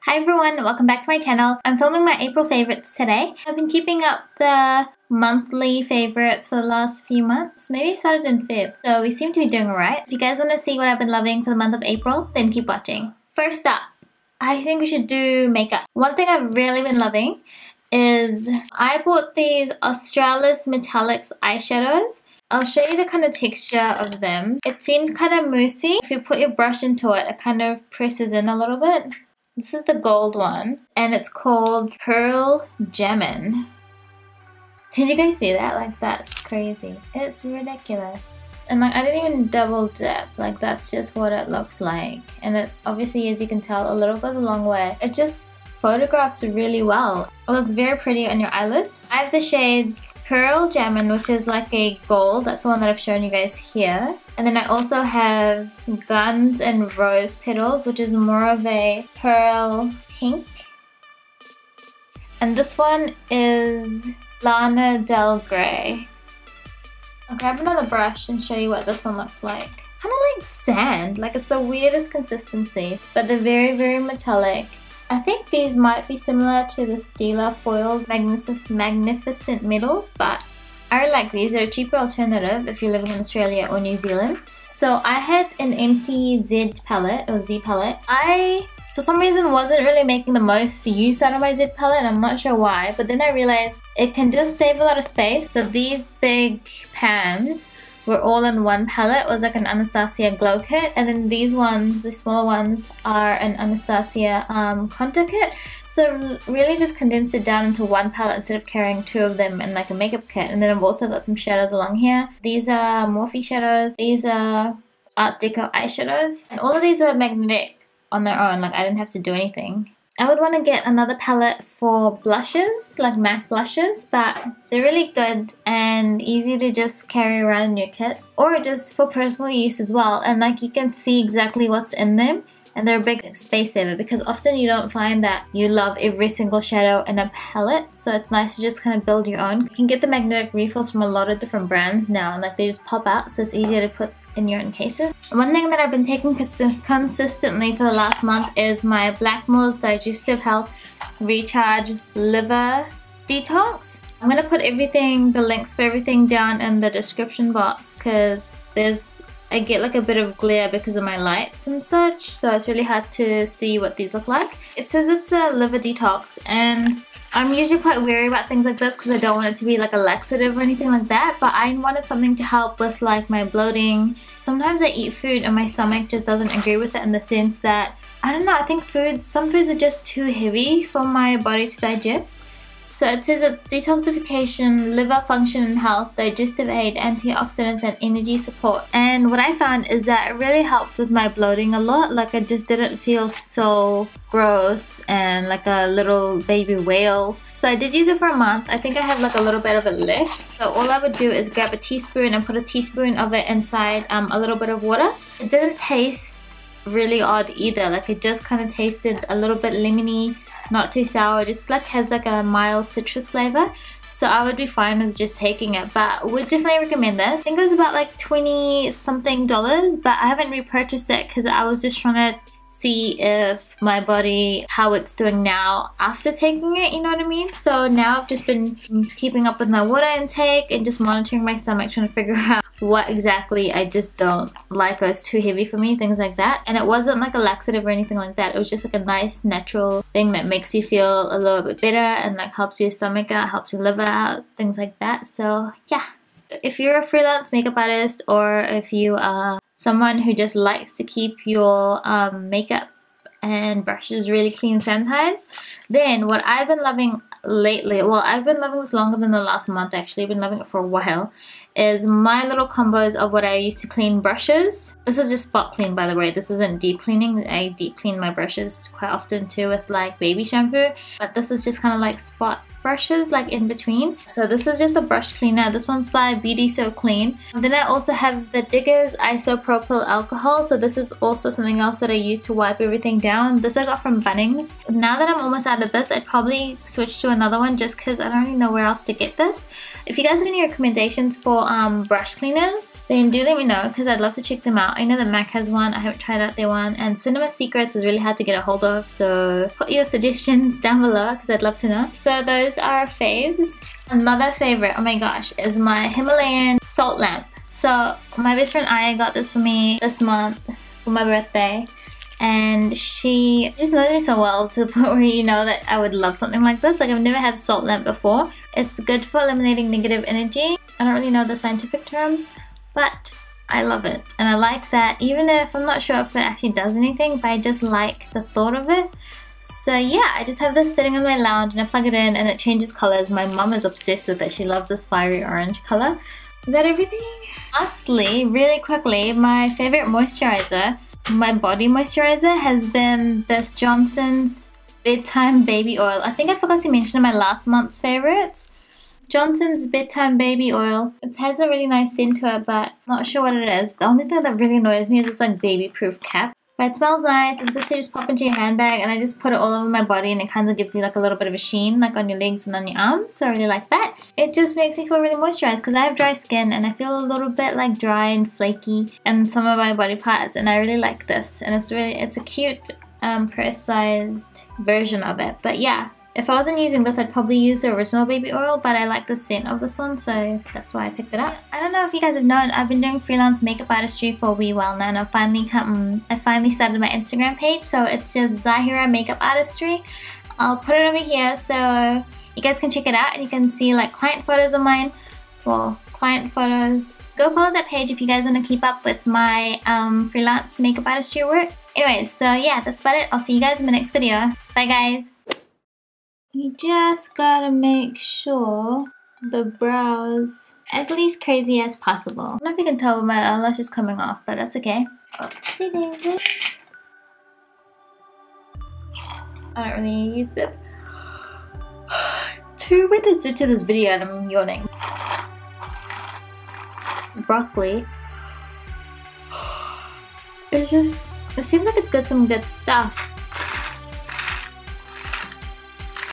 Hi everyone, welcome back to my channel. I'm filming my April favorites today. I've been keeping up the monthly favorites for the last few months. Maybe I started in Feb, so we seem to be doing alright. If you guys want to see what I've been loving for the month of April, then keep watching. First up, I think we should do makeup. One thing I've really been loving is I bought these Australis Metallix eyeshadows. I'll show you the kind of texture of them. It seems kind of moussey. If you put your brush into it, it kind of presses in a little bit. This is the gold one, and it's called Pearl Jammin'. Did you guys see that? Like, that's crazy. It's ridiculous. And like, I didn't even double dip. Like, that's just what it looks like. And it obviously, as you can tell, a little goes a long way. It just photographs really well. It looks very pretty on your eyelids. I have the shades Pearl Jammin', which is like a gold. That's the one that I've shown you guys here. And then I also have Guns and Rose Petals, which is more of a pearl pink. And this one is Lana Del Grey. I'll grab another brush and show you what this one looks like. Kind of like sand. Like, it's the weirdest consistency, but they're very, very metallic. I think these might be similar to the Stila Foiled Magnificent Metals, but I really like these. They're a cheaper alternative if you're living in Australia or New Zealand. So I had an empty Z palette, or Z palette. I, for some reason, wasn't really making the most use out of my Z palette, and I'm not sure why, but then I realized it can just save a lot of space. So these big pans were all in one palette. It was like an Anastasia glow kit, and then these ones, the smaller ones, are an Anastasia contour kit. So really just condensed it down into one palette instead of carrying two of them in like a makeup kit. And then I've also got some shadows along here. These are Morphe shadows. These are Art Deco eyeshadows. And all of these were magnetic on their own. Like, I didn't have to do anything. I would want to get another palette for blushes, like MAC blushes, but they're really good and easy to just carry around in your kit, or just for personal use as well. And like, you can see exactly what's in them, and they're a big space saver because often you don't find that you love every single shadow in a palette, so it's nice to just kind of build your own. You can get the magnetic refills from a lot of different brands now, and like, they just pop out, so it's easier to put in your own cases. One thing that I've been taking consistently for the last month is my Blackmores Digestive Health Recharge Liver Detox. I'm going to put everything, the links for everything down in the description box, because I get like a bit of glare because of my lights and such, so it's really hard to see what these look like. It says it's a liver detox, and I'm usually quite wary about things like this because I don't want it to be like a laxative or anything like that, but I wanted something to help with like my bloating. Sometimes I eat food and my stomach just doesn't agree with it, in the sense that, I don't know, I think some foods are just too heavy for my body to digest. So it says it's detoxification, liver function and health, digestive aid, antioxidants and energy support. And what I found is that it really helped with my bloating a lot. Like, I just didn't feel so gross and like a little baby whale. So I did use it for a month. I think I have like a little bit of it left. So all I would do is grab a teaspoon and put a teaspoon of it inside a little bit of water. It didn't taste really odd either. Like, it just kind of tasted a little bit lemony. Not too sour, just like has like a mild citrus flavor. So I would be fine with just taking it, but would definitely recommend this. I think it was about like $20 something, but I haven't repurchased it because I was just trying to see if my body, how it's doing now after taking it, you know what I mean? So now I've just been keeping up with my water intake and just monitoring my stomach, trying to figure out what exactly I just don't like, or it's too heavy for me, things like that. And it wasn't like a laxative or anything like that. It was just like a nice natural thing that makes you feel a little bit better and like helps your stomach out, helps your liver out, things like that. So yeah, if you're a freelance makeup artist, or if you are someone who just likes to keep your makeup and brushes really clean and sanitized, then what I've been loving lately, well, I've been loving this longer than the last month actually, I've been loving it for a while, is my little combos of what I use to clean brushes. This is just spot clean, by the way. This isn't deep cleaning. I deep clean my brushes quite often too with like baby shampoo, but this is just kind of like spot brushes like in between. So this is just a brush cleaner. This one's by Beauty So Clean. Then I also have the Diggers Isopropyl Alcohol. So this is also something else that I use to wipe everything down. This I got from Bunnings. Now that I'm almost out of this, I'd probably switch to another one just because I don't really know where else to get this. If you guys have any recommendations for brush cleaners, then do let me know because I'd love to check them out. I know that MAC has one. I haven't tried out their one. And Cinema Secrets is really hard to get a hold of. So put your suggestions down below because I'd love to know. So those are faves. Another favorite, oh my gosh, is my Himalayan salt lamp. So my best friend Aya got this for me this month for my birthday. And she just knows me so well to the point where you know that I would love something like this. Like I've never had a salt lamp before. It's good for eliminating negative energy. I don't really know the scientific terms, but I love it. And I like that even if I'm not sure if it actually does anything, but I just like the thought of it. So yeah, I just have this sitting on my lounge and I plug it in and it changes colors. My mom is obsessed with it. She loves this fiery orange color. Is that everything? Lastly, really quickly, my favorite moisturizer, my body moisturizer has been this Johnson's Bedtime Baby Oil. I think I forgot to mention in my last month's favorites. Johnson's Bedtime Baby Oil. It has a really nice scent to it, but I'm not sure what it is. The only thing that really annoys me is this like baby-proof cap. But it smells nice. It's good to just pop into your handbag, and I just put it all over my body and it kind of gives you like a little bit of a sheen like on your legs and on your arms. So I really like that. It just makes me feel really moisturized because I have dry skin and I feel a little bit like dry and flaky in some of my body parts, and I really like this. And it's a cute press-sized version of it. But yeah, if I wasn't using this, I'd probably use the original baby oil, but I like the scent of this one, so that's why I picked it up. I don't know if you guys have known, I've been doing freelance makeup artistry for a wee while now, and I finally started my Instagram page, so it's just Zaahirah Makeup Artistry. I'll put it over here so you guys can check it out, and you can see like client photos of mine. Well, client photos. Go follow that page if you guys want to keep up with my freelance makeup artistry work. Anyways, so yeah, that's about it. I'll see you guys in the next video. Bye guys! You just gotta make sure the brows as least crazy as possible. I don't know if you can tell my eyelash is coming off, but that's okay. Oopsie daisies. I don't really use it. 2 minutes into this video and I'm yawning. Broccoli. It seems like it's got some good stuff.